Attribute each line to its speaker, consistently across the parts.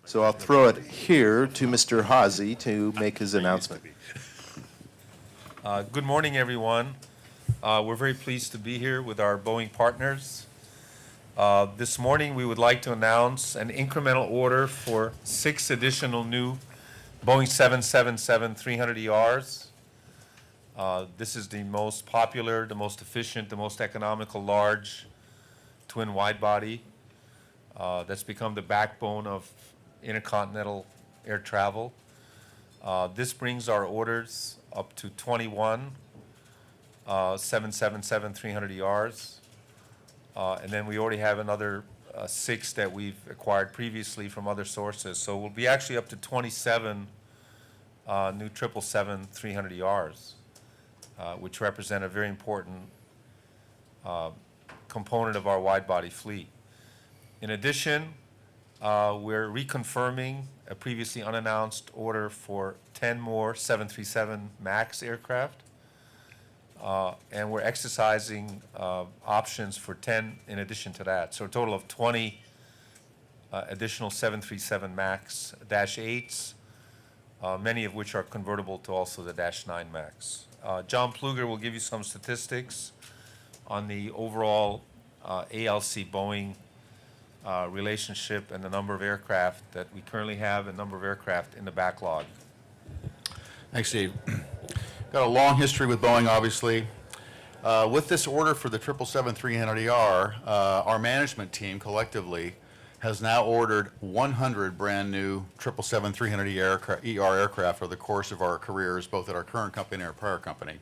Speaker 1: So I'll throw it here to Mr. Haase to make his announcement.
Speaker 2: Good morning, everyone. We're very pleased to be here with our Boeing partners. This morning, we would like to announce an incremental order for 6 additional new Boeing 777-300ERs. This is the most popular, the most efficient, the most economical large twin wide-body that's become the backbone of intercontinental air travel. This brings our orders up to 21 777-300ERs. And then we already have another 6 that we've acquired previously from other sources. So we'll be actually up to 27 new 777-300ERs, which represent a very important component of our wide-body fleet. In addition, we're reconfirming a previously unannounced order for 10 more 737 MAX aircraft. And we're exercising options for 10 in addition to that. So a total of 20 additional 737 MAX -8s, many of which are convertible to also the -9 MAX. John Pluger will give you some statistics on the overall ALC Boeing relationship and the number of aircraft that we currently have and number of aircraft in the backlog.
Speaker 3: Thanks, Steve. Got a long history with Boeing, obviously. With this order for the 777-300ER, our management team collectively has now ordered 100 brand new 777-300ER aircraft over the course of our careers, both at our current company and our prior company.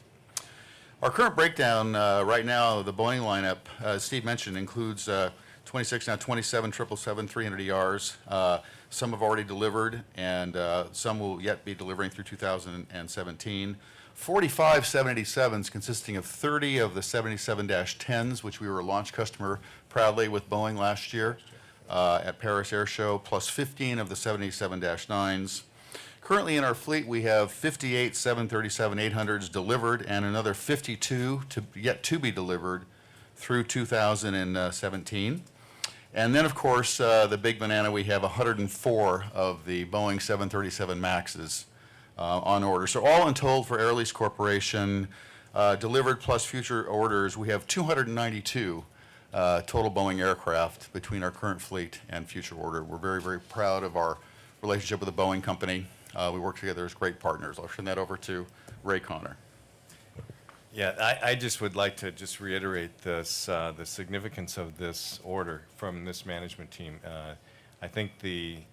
Speaker 3: Our current breakdown right now, the Boeing lineup, as Steve mentioned, includes 26, now 27 777-300ERs. Some have already delivered, and some will yet be delivering through 2017. 45 787s consisting of 30 of the 77-10s, which we were a launch customer proudly with Boeing last year at Paris Airshow, plus 15 of the 77-9s. Currently in our fleet, we have 58 737-800s delivered and another 52 yet to be delivered through 2017. And then, of course, the big banana, we have 104 of the Boeing 737 MAXs on order. So all in total for Air Lease Corporation, delivered plus future orders, we have 292 total Boeing aircraft between our current fleet and future order. We're very, very proud of our relationship with the Boeing company. We work together as great partners. I'll turn that over to Ray Connor.
Speaker 4: Yeah, I just would like to just reiterate this, the significance of this order from this management team. I think the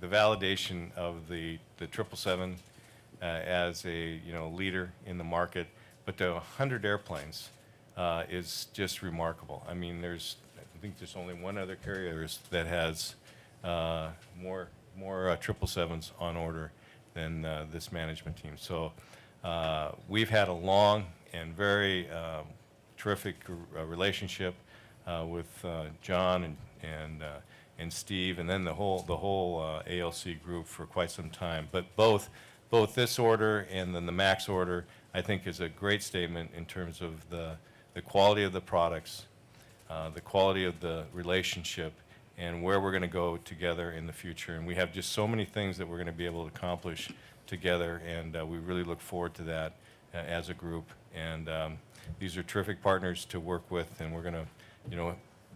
Speaker 4: validation of the 777 as a leader in the market, but the 100 airplanes is just remarkable. I mean, I think there's only one other carrier that has more 777s on order than this management team. So we've had a long and very terrific relationship with John and Steve, and then the whole ALC group for quite some time. But both this order and then the MAX order, I think, is a great statement in terms of the quality of the products, the quality of the relationship, and where we're going to go together in the future. And we have just so many things that we're going to be able to accomplish together, and we really look forward to that as a group. And these are terrific partners to work with, and we're going to,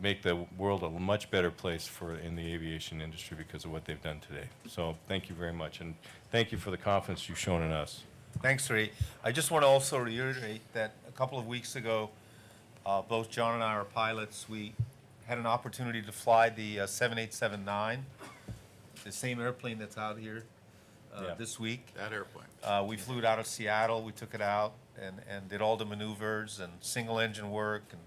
Speaker 4: make the world a much better place in the aviation industry because of what they've done today. So thank you very much, and thank you for the confidence you've shown in us.
Speaker 2: Thanks, Ray. I just want to also reiterate that a couple of weeks ago, both John and I are pilots. We had an opportunity to fly the 787-9, the same airplane that's out here this week.
Speaker 3: That airplane.
Speaker 2: We flew it out of Seattle. We took it out and did all the maneuvers and single engine work and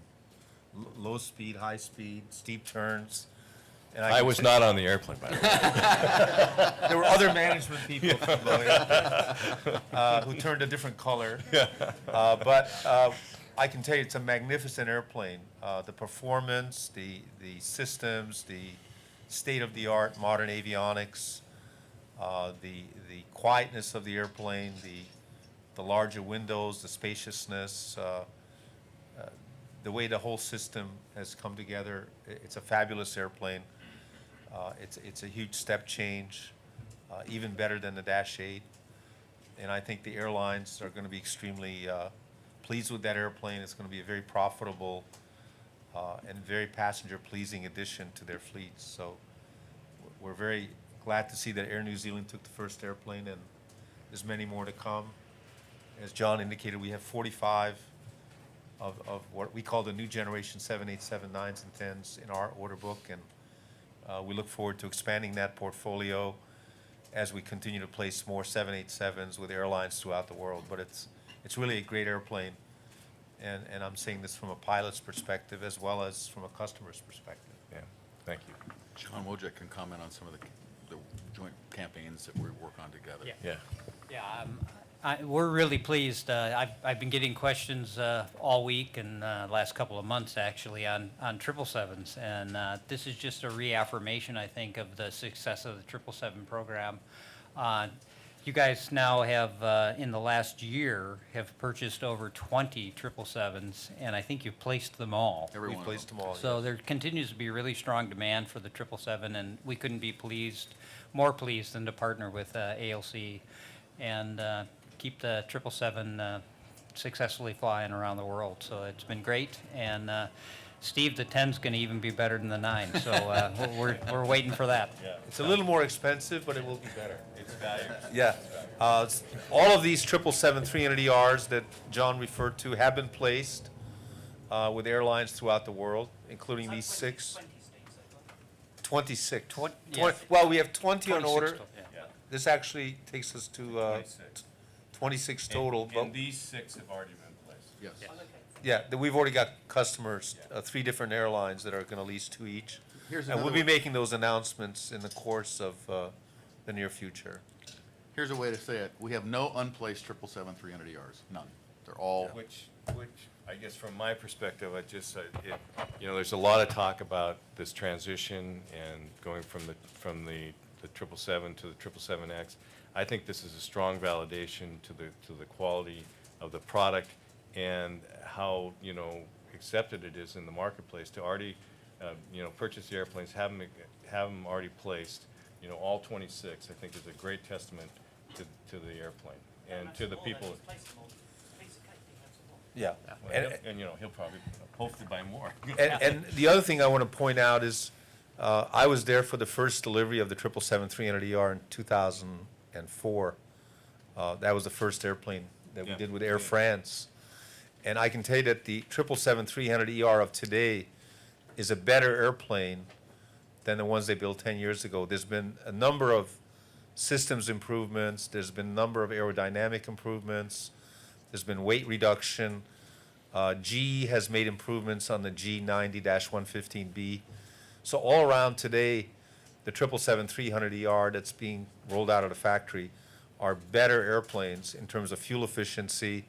Speaker 2: low speed, high speed, steep turns. And
Speaker 4: I was not on the airplane, by the way.
Speaker 2: There were other management people from Boeing who turned a different color. But I can tell you it's a magnificent airplane. The performance, the systems, the state-of-the-art modern avionics, the quietness of the airplane, the larger windows, the spaciousness, the way the whole system has come together, it's a fabulous airplane. It's a huge step change, even better than the Dash 8. And I think the airlines are going to be extremely pleased with that airplane. It's going to be a very profitable and very passenger-pleasing addition to their fleets. So we're very glad to see that Air New Zealand took the first airplane, and there's many more to come. As John indicated, we have 45 of what we call the new generation 787 9s and 10s in our order book, and we look forward to expanding that portfolio as we continue to place more 787s with airlines throughout the world. But it's really a great airplane, and I'm saying this from a pilot's perspective as well as from a customer's perspective.
Speaker 4: Yeah, thank you.
Speaker 3: John Wojcik can comment on some of the joint campaigns that we work on together.
Speaker 4: Yeah.
Speaker 5: Yeah, we're really pleased. I've been getting questions all week and last couple of months, actually, on 777s. And this is just a reaffirmation, I think, of the success of the 777 program. You guys now have, in the last year, have purchased over 20 777s, and I think you've placed them all.
Speaker 3: Every
Speaker 2: We've
Speaker 3: one of
Speaker 2: placed
Speaker 3: them.
Speaker 2: them all.
Speaker 5: So
Speaker 2: yes.
Speaker 5: there continues to be really strong demand for the 777, and we couldn't be more pleased than to partner with ALC and keep the 777 successfully flying around the world. So it's been great, and Steve, the 10's going to even be better than the 9, so we're waiting for that.
Speaker 2: It's a little more expensive, but it will be better.
Speaker 4: It's value.
Speaker 2: Yeah. All of these 777 300ERs that John referred to have been placed with airlines throughout the world, including these 6. 26.
Speaker 5: Yes.
Speaker 2: Well, we have 20 on
Speaker 5: 26
Speaker 2: order.
Speaker 5: total, yeah.
Speaker 2: This actually takes us to 26 total. But
Speaker 4: And these 6 have already been placed.
Speaker 3: Yes.
Speaker 2: yeah, we've already got customers, 3 different airlines that are going to lease 2 each.
Speaker 3: Here's
Speaker 2: And we'll
Speaker 3: another
Speaker 2: be
Speaker 3: way-
Speaker 2: making those announcements in the course of the near future.
Speaker 3: Here's a way to say it. We have no unplaced 777 300ERs. None. They're all,
Speaker 4: Which, I guess from my perspective, there's a lot of talk about this transition and going from the 777 to the 777X. I think this is a strong validation to the quality of the product and how, accepted it is in the marketplace to already, purchase the airplanes, have them already placed, all 26, I think is a great testament to the airplane and to the people.
Speaker 2: Yeah.
Speaker 4: And he'll probably, hopefully buy more.
Speaker 2: And the other thing I want to point out is, I was there for the first delivery of the 777 300ER in 2004. That was the first airplane that we
Speaker 4: Yeah.
Speaker 2: did with Air France. And I can tell you that the 777 300ER of today is a better airplane than the ones they built 10 years ago. There's been a number of systems improvements. There's been a number of aerodynamic improvements. There's been weight reduction. GE has made improvements on the G90-115B. So all around today, the 777 300ER that's being rolled out of the factory are better airplanes in terms of fuel efficiency,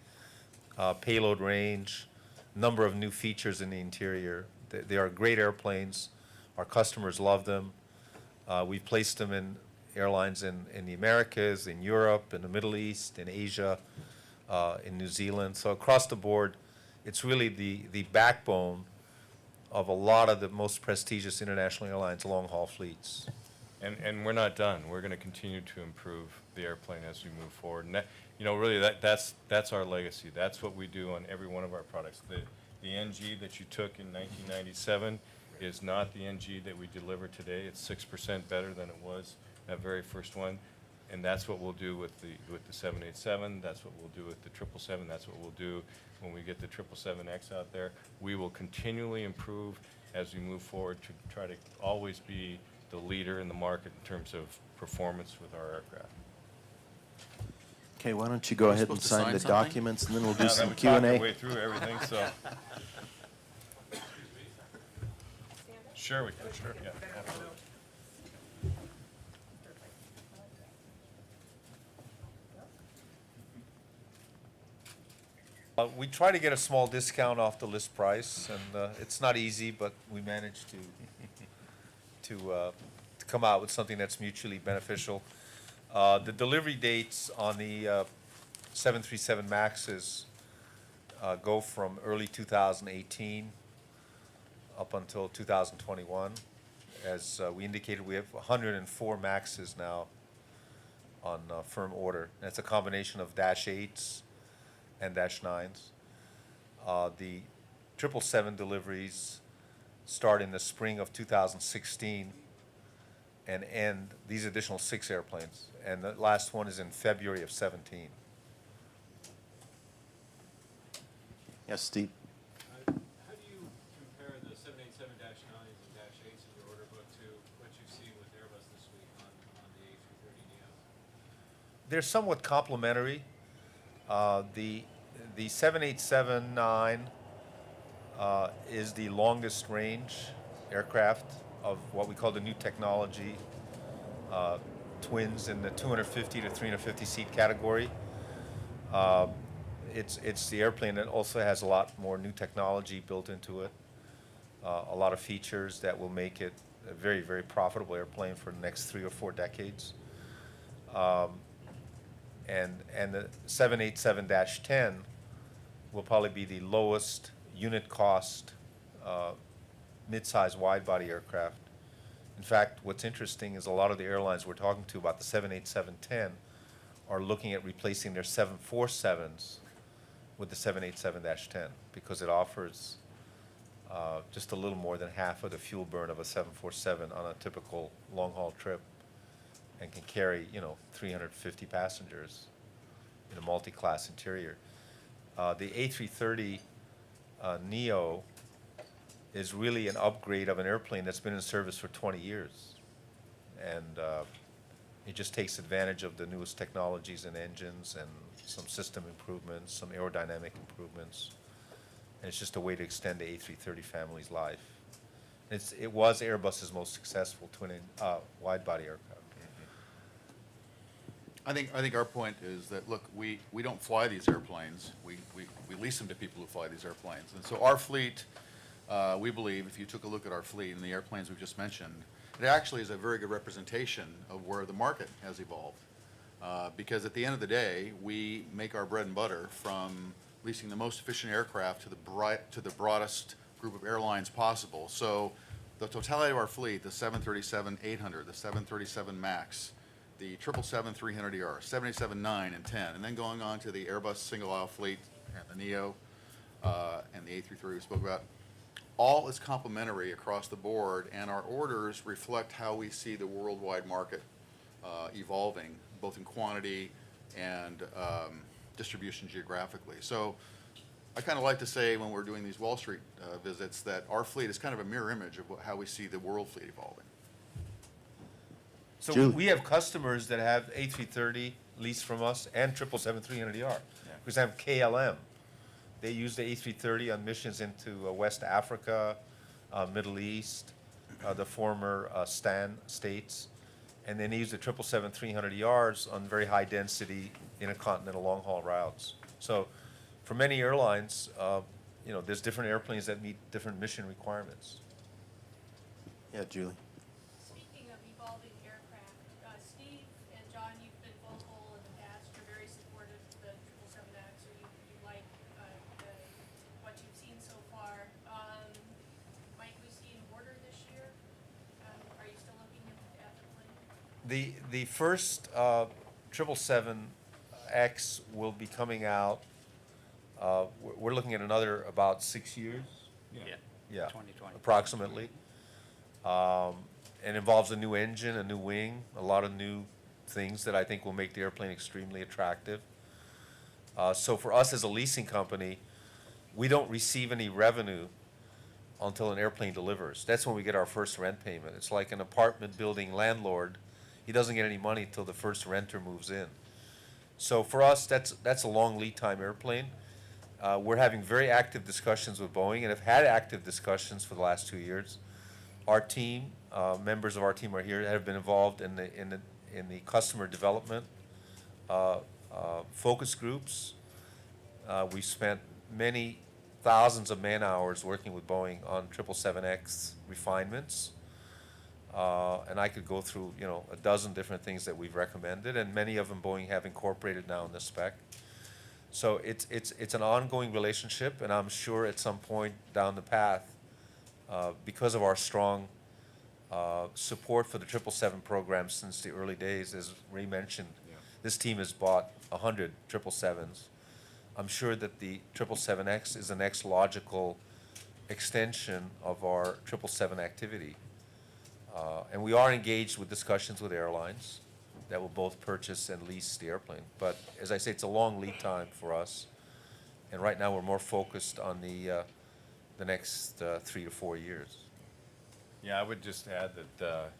Speaker 2: payload range, number of new features in the interior. They are great airplanes. Our customers love them. We've placed them in airlines in the Americas, in Europe, in the Middle East, in Asia, in New Zealand. So across the board, it's really the backbone of a lot of the most prestigious international airlines long-haul fleets.
Speaker 4: And we're not done. We're going to continue to improve the airplane as we move forward. And that, really that's our legacy. That's what we do on every one of our products. The NG that you took in 1997 is not the NG that we deliver today. It's 6% better than it was that very first one. And that's what we'll do with the 787. That's what we'll do with the 777. That's what we'll do when we get the 777X out there. We will continually improve as we move forward to try to always be the leader in the market in terms of performance with our aircraft.
Speaker 1: Okay, why don't you go ahead and
Speaker 3: supposed to
Speaker 1: sign
Speaker 3: sign
Speaker 1: the
Speaker 3: something?
Speaker 1: documents, and then we'll do
Speaker 4: Now that
Speaker 1: some
Speaker 4: we've talked our
Speaker 1: Q&A.
Speaker 4: way through everything, so. Sure, we can, sure, yeah, absolutely.
Speaker 2: We try to get a small discount off the list price, and it's not easy, but we managed to come out with something that's mutually beneficial. The delivery dates on the 737 MAXes go from early 2018 up until 2021. As we indicated, we have 104 MAXs now on firm order. That's a combination of Dash 8s and Dash 9s. The 777 deliveries start in the spring of 2016 and end these additional 6 airplanes. And the last one is in February of 17.
Speaker 1: Yes, Steve?
Speaker 6: How do you compare the 787-9s and Dash 8s in your order book to what you've seen with Airbus this week on the A330neo?
Speaker 2: They're somewhat complementary. The 787-9 is the longest range aircraft of what we call the new technology twins in the 250 to 350 seat category. It's the airplane that also has a lot more new technology built into it, a lot of features that will make it a very, very profitable airplane for the next 3 or 4 decades. And the 787-10 will probably be the lowest unit cost mid-size wide-body aircraft. In fact, what's interesting is a lot of the airlines we're talking to about the 787-10 are looking at replacing their 747s with the 787-10 because it offers just a little more than half of the fuel burn of a 747 on a typical long-haul trip and can carry, 350 passengers in a multi-class interior. The A330 Neo is really an upgrade of an airplane that's been in service for 20 years. And it just takes advantage of the newest technologies and engines and some system improvements, some aerodynamic improvements. And it's just a way to extend the A330 family's life. It was Airbus's most successful wide-body aircraft.
Speaker 3: I think our point is that, look, we don't fly these airplanes. We lease them to people who fly these airplanes. And so our fleet, we believe, if you took a look at our fleet and the airplanes we've just mentioned, it actually is a very good representation of where the market has evolved. Because at the end of the day, we make our bread and butter from leasing the most efficient aircraft to the broadest group of airlines possible. So the totality of our fleet, the 737-800, the 737 MAX, the 777-300ER, 787-9 and 10, and then going on to the Airbus single-aisle fleet, and the Neo, and the A330 we spoke about, all is complementary across the board, and our orders reflect how we see the worldwide market evolving, both in quantity and distribution geographically. So I kind of like to say when we're doing these Wall Street visits that our fleet is kind of a mirror image of how we see the world fleet evolving.
Speaker 2: So
Speaker 1: Julie.
Speaker 2: we have customers that have A330 leased from us and 777-300ER. For example, KLM, they use the A330 on missions into West Africa, Middle East, the former STAN states, and then they use the 777-300ERs on very high density intercontinental long haul routes. So for many airlines, there's different airplanes that meet different mission requirements.
Speaker 1: Yeah, Julie?
Speaker 7: Speaking of evolving aircraft, Steve and John, you've been vocal in the past, you're very supportive of the 777X, or you like what you've seen so far. Might we see an order this year? Are you still looking at the plane?
Speaker 2: The first 777X will be coming out, we're looking at another about 6 years. Yeah,
Speaker 5: 2020.
Speaker 2: approximately. And involves a new engine, a new wing, a lot of new things that I think will make the airplane extremely attractive. So for us as a leasing company, we don't receive any revenue until an airplane delivers. That's when we get our first rent payment. It's like an apartment building landlord. He doesn't get any money until the first renter moves in. So for us, that's a long lead time airplane. We're having very active discussions with Boeing and have had active discussions for the last 2 years. Our team, members of our team are here that have been involved in the customer development focus groups. We've spent many thousands of man hours working with Boeing on 777X refinements. And I could go through, a dozen different things that we've recommended, and many of them Boeing have incorporated now in the spec. So it's an ongoing relationship, and I'm sure at some point down the path, because of our strong support for the 777 program since the early days, as Ray mentioned, this team has bought 100 777s. I'm sure that the 777X is the next logical extension of our 777 activity. And we are engaged with discussions with airlines that will both purchase and lease the airplane. But as I say, it's a long lead time for us. And right now, we're more focused on the next 3 to 4 years.
Speaker 4: Yeah, I would just add that,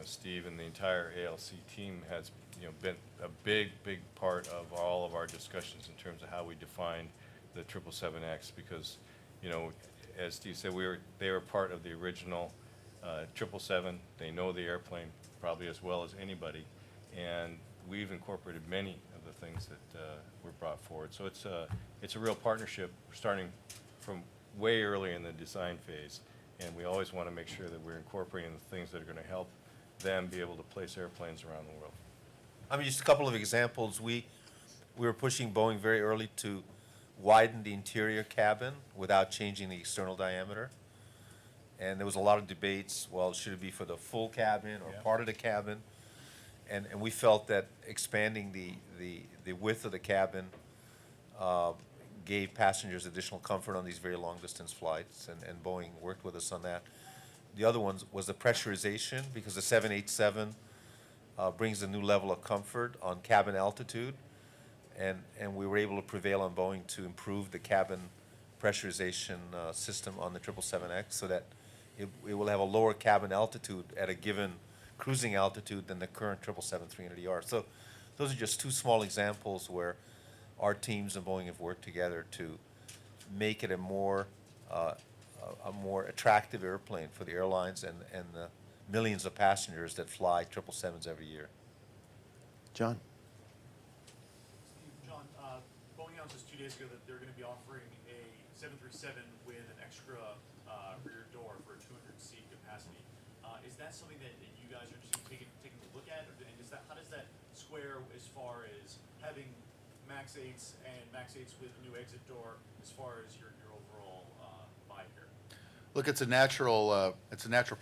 Speaker 4: Steve and the entire ALC team has, been a big part of all of our discussions in terms of how we define the 777X, because, as Steve said, they were part of the original 777. They know the airplane probably as well as anybody, and we've incorporated many of the things that were brought forward. So it's a real partnership, starting from way early in the design phase, and we always want to make sure that we're incorporating the things that are going to help them be able to place airplanes around the world.
Speaker 2: I mean, just a couple of examples. We were pushing Boeing very early to widen the interior cabin without changing the external diameter. And there was a lot of debates, well, should it be for the full cabin or part of the cabin? And we felt that expanding the width of the cabin gave passengers additional comfort on these very long-distance flights, and Boeing worked with us on that. The other one was the pressurization, because the 787 brings a new level of comfort on cabin altitude, and we were able to prevail on Boeing to improve the cabin pressurization system on the 777X so that it will have a lower cabin altitude at a given cruising altitude than the current 777-300ER. So those are just two small examples where our teams and Boeing have worked together to make it a more attractive airplane for the airlines and the millions of passengers that fly 777s every year.
Speaker 1: John?
Speaker 8: John, Boeing announced 2 days ago that they're going to be offering a 737 with an extra rear door for a 200-seat capacity. Is that something that you guys are just taking a look at, and how does that square as far as having MAX 8s and MAX 8s with a new exit door as far as your overall buy here?
Speaker 3: Look, it's a natural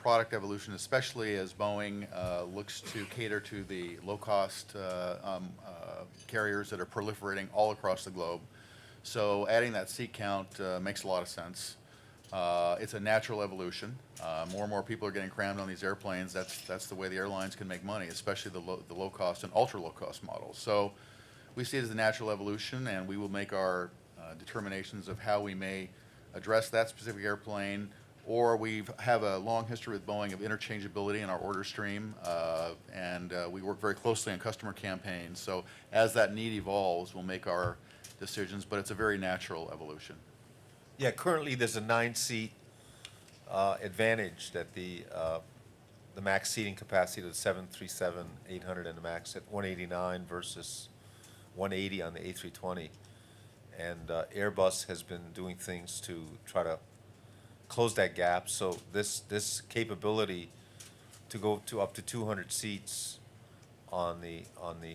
Speaker 3: product evolution, especially as Boeing looks to cater to the low-cost carriers that are proliferating all across the globe. So adding that seat count makes a lot of sense. It's a natural evolution. More and more people are getting crammed on these airplanes. That's the way the airlines can make money, especially the low-cost and ultra-low-cost models. So we see it as a natural evolution, and we will make our determinations of how we may address that specific airplane, or we have a long history with Boeing of interchangeability in our order stream, and we work very closely on customer campaigns. So as that need evolves, we'll make our decisions, but it's a very natural evolution.
Speaker 2: Yeah, currently there's a 9-seat advantage that the max seating capacity of the 737-800 and the MAX at 189 versus 180 on the A320. And Airbus has been doing things to try to close that gap. So this capability to go to up to 200 seats on the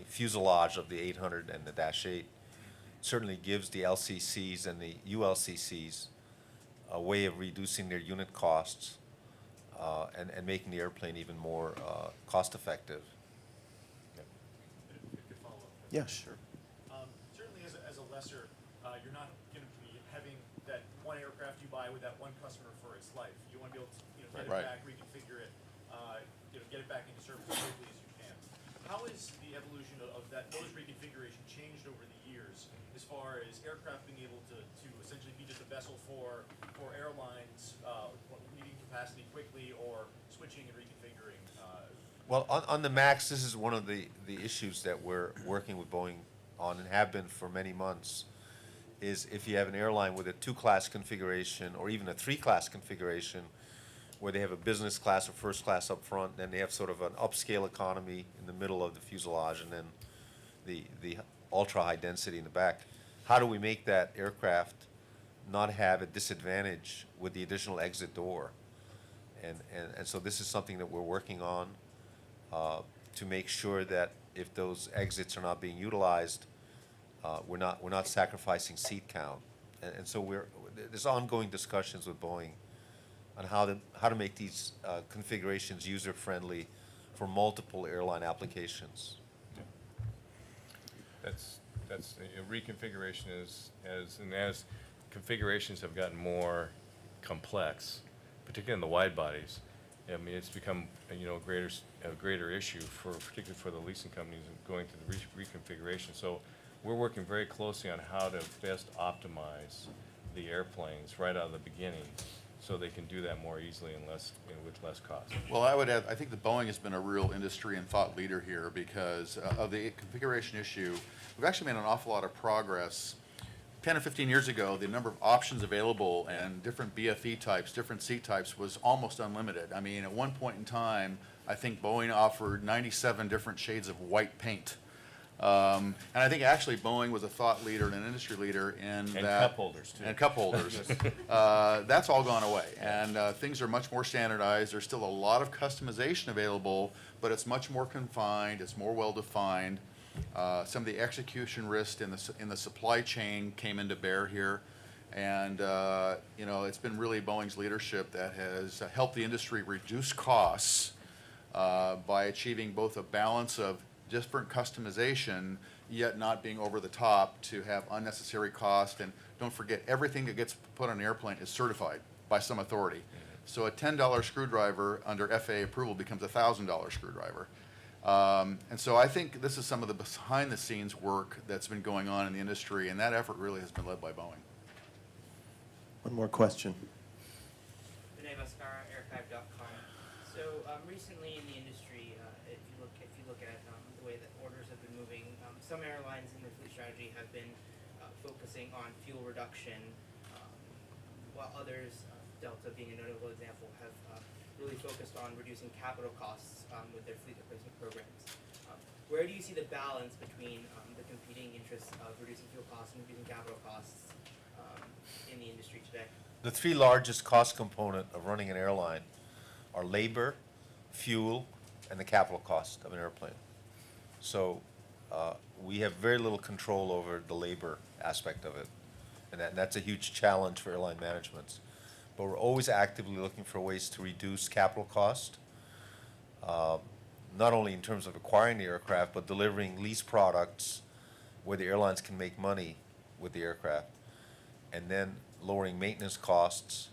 Speaker 2: fuselage of the 800 and the Dash 8 certainly gives the LCCs and the ULCCs a way of reducing their unit costs and making the airplane even more cost-effective.
Speaker 8: Good follow-up.
Speaker 1: Yeah, sure.
Speaker 8: Certainly, as a lessor, you're not going to be having that one aircraft you buy with that one customer for its life. You want to be able to get it
Speaker 3: Right.
Speaker 8: back, reconfigure it, get it back into service as quickly as you can. How has the evolution of those reconfiguration changed over the years, as far as aircraft being able to essentially be just a vessel for airlines needing capacity quickly, or switching and reconfiguring?
Speaker 2: Well, on the MAX, this is one of the issues that we're working with Boeing on and have been for many months, is if you have an airline with a 2-class configuration or even a 3-class configuration where they have a business class or first class up front, then they have sort of an upscale economy in the middle of the fuselage, and then the ultra-high density in the back. How do we make that aircraft not have a disadvantage with the additional exit door? And so this is something that we're working on to make sure that if those exits are not being utilized, we're not sacrificing seat count. And so there's ongoing discussions with Boeing on how to make these configurations user-friendly for multiple airline applications.
Speaker 4: That's, reconfiguration as configurations have gotten more complex, particularly in the wide bodies, I mean, it's become, a greater issue particularly for the leasing companies going through the reconfiguration. So we're working very closely on how to best optimize the airplanes right out of the beginning, so they can do that more easily and with less cost.
Speaker 3: Well, I would add, I think that Boeing has been a real industry and thought leader here because of the configuration issue. We've actually made an awful lot of progress. 10 or 15 years ago, the number of options available and different BFE types, different seat types was almost unlimited. I mean, at one point in time, I think Boeing offered 97 different shades of white paint. And I think actually Boeing was a thought leader and an industry leader in that.
Speaker 4: And cup holders, too.
Speaker 3: And cup holders. That's all gone away. And things are much more standardized. There's still a lot of customization available, but it's much more confined. It's more well-defined. Some of the execution risk in the supply chain came into bear here. And, it's been really Boeing's leadership that has helped the industry reduce costs by achieving both a balance of different customization, yet not being over the top to have unnecessary cost. And don't forget, everything that gets put on an airplane is certified by some authority. So a $10 screwdriver under FAA approval becomes a $1,000 screwdriver. And so I think this is some of the behind-the-scenes work that's been going on in the industry, and that effort really has been led by Boeing.
Speaker 1: One more question.
Speaker 9: Vinay Bhaskara, aircraft.com. So recently in the industry, if you look at the way that orders have been moving, some airlines in their fleet strategy have been focusing on fuel reduction, while others, Delta being a notable example, have really focused on reducing capital costs with their fleet replacement programs. Where do you see the balance between the competing interests of reducing fuel costs and reducing capital costs in the industry today?
Speaker 2: The three largest cost component of running an airline are labor, fuel, and the capital cost of an airplane. So we have very little control over the labor aspect of it, and that's a huge challenge for airline managements. But we're always actively looking for ways to reduce capital cost, not only in terms of acquiring the aircraft, but delivering lease products where the airlines can make money with the aircraft, and then lowering maintenance costs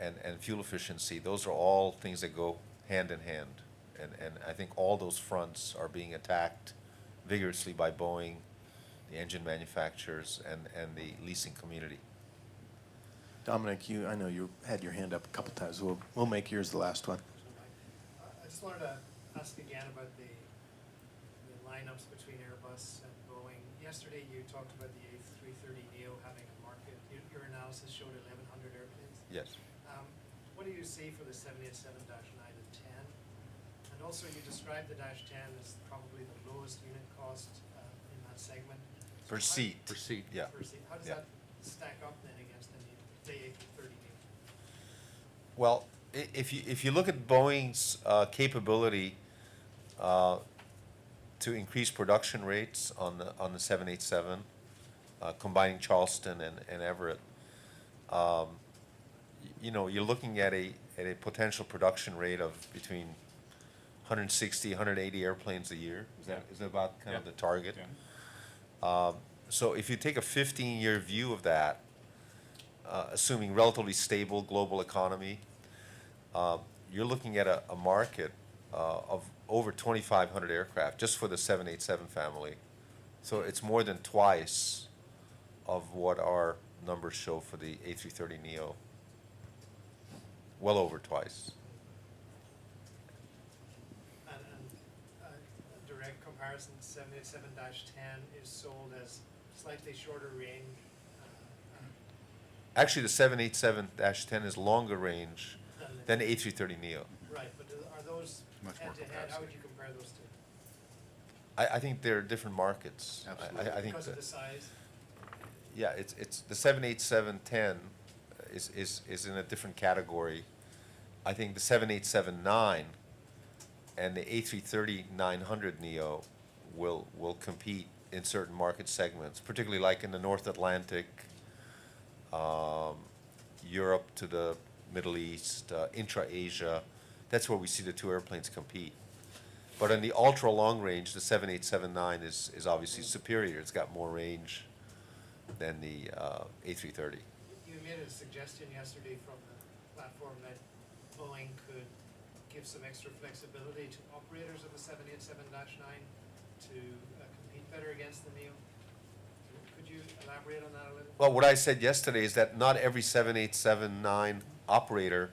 Speaker 2: and fuel efficiency. Those are all things that go hand in hand. And I think all those fronts are being attacked vigorously by Boeing, the engine manufacturers, and the leasing community.
Speaker 1: Dominic, I know you had your hand up a couple times. We'll make yours the last one.
Speaker 10: I just wanted to ask again about the lineups between Airbus and Boeing. Yesterday you talked about the A330neo having a market. Your analysis showed 1,100 airplanes.
Speaker 2: Yes.
Speaker 10: What do you see for the 787-9 and 10? And also you described the -10 as probably the lowest unit cost in that segment.
Speaker 2: Per seat.
Speaker 3: Per seat.
Speaker 2: Yeah.
Speaker 10: Per seat. How does
Speaker 2: Yeah.
Speaker 10: that stack up then against the A330neo?
Speaker 2: Well, if you look at Boeing's capability to increase production rates on the 787, combining Charleston and Everett, you're looking at a potential production rate of between 160, 180 airplanes a year. Is that about kind of the target?
Speaker 4: Yeah.
Speaker 2: So if you take a 15-year view of that, assuming relatively stable global economy, you're looking at a market of over 2,500 aircraft just for the 787 family. So it's more than twice of what our numbers show for the A330neo. Well over twice.
Speaker 10: And a direct comparison, 787-10 is sold as slightly shorter range.
Speaker 2: Actually, the 787-10 is longer range than the A330neo.
Speaker 10: Right, but are those
Speaker 3: Much more
Speaker 10: head-to-head? How
Speaker 3: capacity.
Speaker 10: would you compare those two?
Speaker 2: I think they're different markets.
Speaker 3: Absolutely.
Speaker 2: I think
Speaker 10: Because of
Speaker 2: that,
Speaker 10: the size?
Speaker 2: yeah, it's the 787-10 is in a different category. I think the 787-9 and the A330-900 neo will compete in certain market segments, particularly like in the North Atlantic, Europe to the Middle East, intra-Asia. That's where we see the two airplanes compete. But in the ultra long range, the 7879 is obviously superior. It's got more range than the A330.
Speaker 10: You made a suggestion yesterday from the platform that Boeing could give some extra flexibility to operators of the 787-9 to compete better against the NEO. Could you elaborate on that a little?
Speaker 2: Well, what I said yesterday is that not every 7879 operator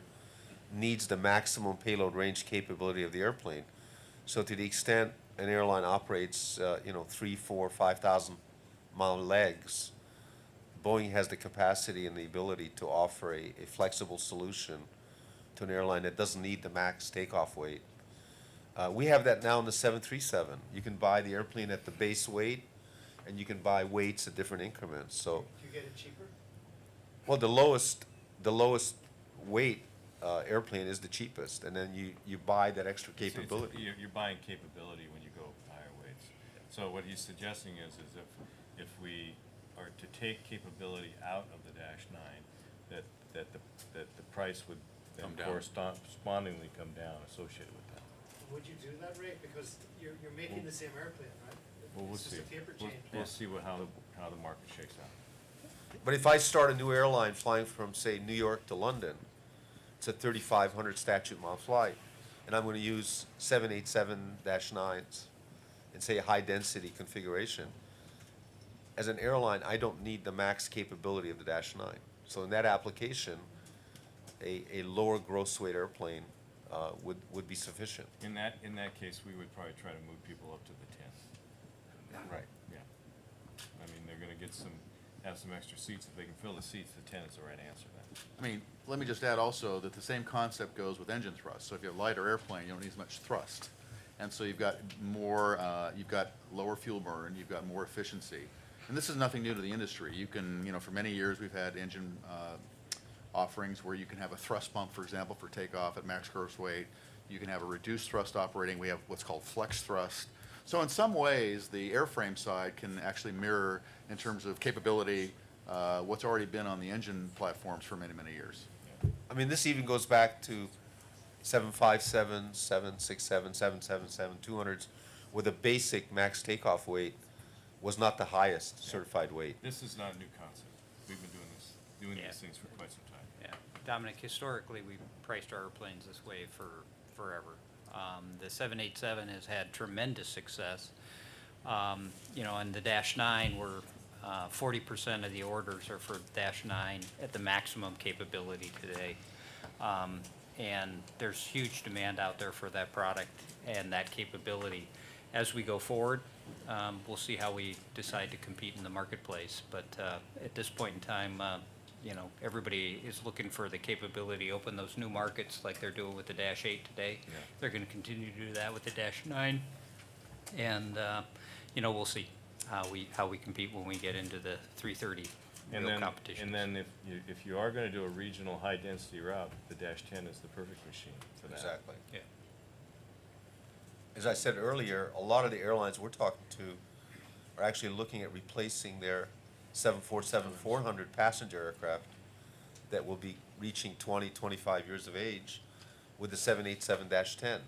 Speaker 2: needs the maximum payload range capability of the airplane. So to the extent an airline operates, 3, 4, 5,000 mile legs, Boeing has the capacity and the ability to offer a flexible solution to an airline that doesn't need the max takeoff weight. We have that now in the 737. You can buy the airplane at the base weight, and you can buy weights at different increments. So,
Speaker 10: Do you get it cheaper?
Speaker 2: well, the lowest weight airplane is the cheapest, and then you buy that extra capability.
Speaker 4: You're buying capability when you go higher weights. So what he's suggesting is if we are to take capability out of the -9, that the price would then
Speaker 3: Come down.
Speaker 4: correspondingly come down associated with that.
Speaker 10: Would you do that, Ray? Because you're making the same airplane, right?
Speaker 4: Well, we'll
Speaker 10: It's just
Speaker 4: see.
Speaker 10: a paper
Speaker 4: We'll-
Speaker 10: change.
Speaker 4: We'll see how the market shakes out.
Speaker 2: But if I start a new airline flying from, say, New York to London, it's a 3,500 statute mile flight, and I'm going to use 787-9s and say a high-density configuration. As an airline, I don't need the max capability of the -9. So in that application, a lower gross weight airplane would be sufficient.
Speaker 4: In that case, we would probably try to move people up to the 10.
Speaker 2: Right.
Speaker 4: Yeah. I mean, they're gonna have some extra seats. If they can fill the seats, the 10 is the right answer then.
Speaker 3: I mean, let me just add also that the same concept goes with engine thrust. So if you have a lighter airplane, you don't need as much thrust. And so you've got more, you've got lower fuel burn, you've got more efficiency. And this is nothing new to the industry. You can, for many years, we've had engine offerings where you can have a thrust pump, for example, for takeoff at max gross weight. You can have a reduced thrust operating. We have what's called flex thrust. So in some ways, the airframe side can actually mirror, in terms of capability, what's already been on the engine platforms for many, many years.
Speaker 2: I mean, this even goes back to 757, 767, 777, 200s, where the basic max takeoff weight was not the highest certified weight.
Speaker 4: This is not a new concept. We've been doing
Speaker 5: Yeah.
Speaker 4: these things for quite some time.
Speaker 5: Yeah, Dominic, historically, we've priced our airplanes this way for forever. The 787 has had tremendous success. And the -9, we're 40% of the orders are for -9 at the maximum capability today. And there's huge demand out there for that product and that capability. As we go forward, we'll see how we decide to compete in the marketplace. But at this point in time, everybody is looking for the capability to open those new markets like they're doing with the -8 today.
Speaker 4: Yeah.
Speaker 5: They're going to continue to do that with the -9. And, we'll see how we compete when we get into the 330 real competition.
Speaker 4: And then if you are gonna do a regional high-density route, the -10 is the perfect machine for that.
Speaker 2: Exactly.
Speaker 5: Yeah.
Speaker 2: As I said earlier, a lot of the airlines we're talking to are actually looking at replacing their 747-400 passenger aircraft that will be reaching 20, 25 years of age with the 787-10.